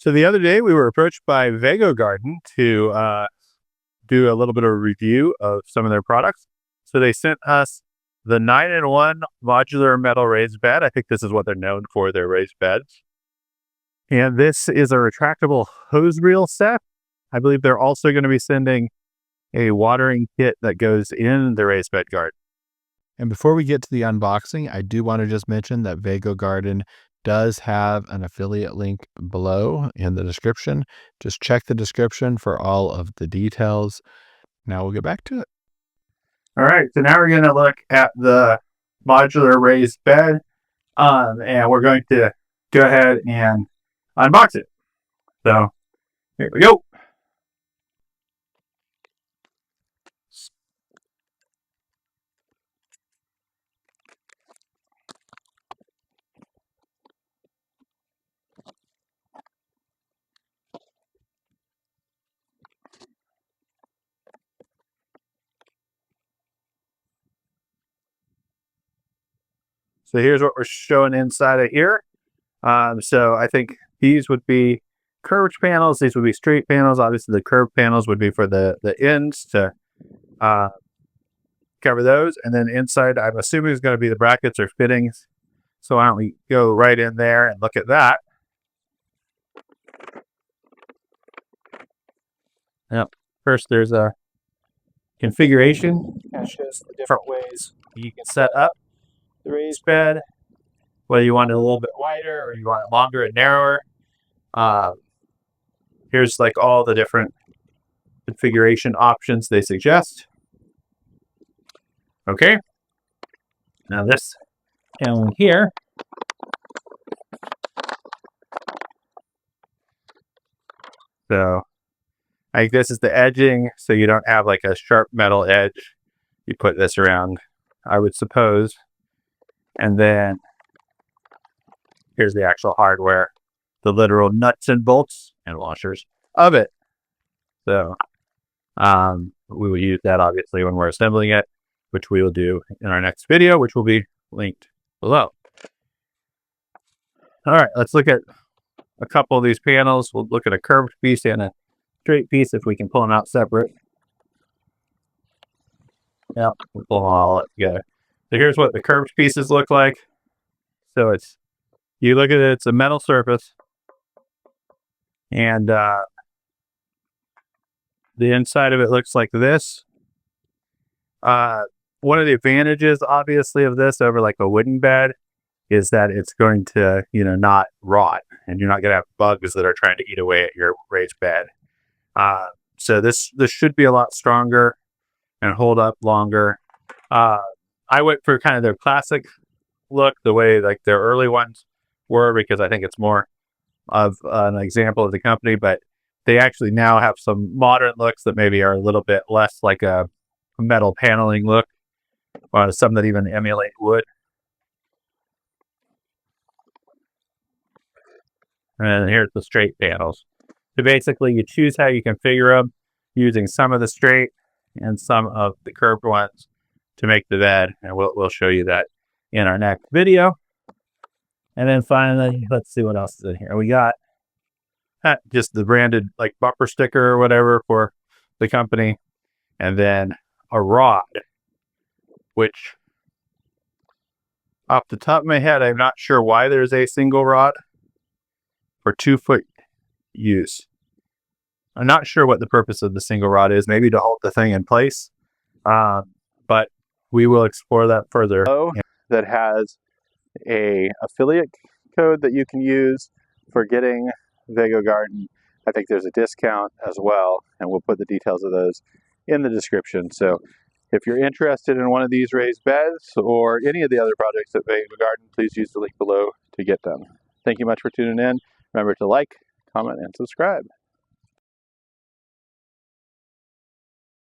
So the other day we were approached by Vego Garden to do a little bit of a review of some of their products. So they sent us the 9-in-1 modular metal raised bed. I think this is what they're known for, their raised beds. And this is a retractable hose reel set. I believe they're also going to be sending a watering kit that goes in the raised bed garden. And before we get to the unboxing, I do want to just mention that VegoGarden does have an affiliate link below in the description. Just check the description for all of the details. Now we'll get back to it. All right, so now we're going to look at the modular raised bed, and we're going to go ahead and unbox it. So here we go. So here's what we're showing inside of here. So I think these would be curved panels. These would be straight panels. Obviously, the curved panels would be for the ends to cover those. And then inside, I'm assuming is going to be the brackets or fittings. So why don't we go right in there and look at that. Yep. First, there's a configuration. Kind of shows the different ways you can set up the raised bed, whether you want it a little bit wider or you want it longer and narrower. Here's like all the different configuration options they suggest. Okay. Now this panel here. So I think this is the edging, so you don't have like a sharp metal edge. You put this around, I would suppose. And then here's the actual hardware, the literal nuts and bolts and washers of it. So we will use that obviously when we're assembling it, which we will do in our next video, which will be linked below. All right, let's look at a couple of these panels. We'll look at a curved piece and a straight piece if we can pull them out separate. Yeah, we'll pull them all together. So here's what the curved pieces look like. So it's, you look at it, it's a metal surface. And the inside of it looks like this. One of the advantages, obviously, of this over like a wooden bed is that it's going to, not rot. And you're not going to have bugs that are trying to eat away at your raised bed. So this should be a lot stronger and hold up longer. I went for kind of their classic look, the way like their early ones were, because I think it's more of an example of the company, but they actually now have some modern looks that maybe are a little bit less like a metal paneling look, or some that even emulate wood. And here's the straight panels. So basically you choose how you configure them using some of the straight and some of the curved ones to make the bed, and we'll show you that in our next video. And then finally, let's see what else is in here. We got just the branded like bumper sticker or whatever for the company, and then a rod, which off the top of my head, I'm not sure why there's a single rod for 2-foot use. I'm not sure what the purpose of the single rod is, maybe to hold the thing in place. But we will explore that further. That has a affiliate code that you can use for getting VegoGarden. I think there's a discount as well, and we'll put the details of those in the description. So if you're interested in one of these raised beds or any of the other projects at VegoGarden, please use the link below to get them. Thank you much for tuning in. Remember to like, comment, and subscribe.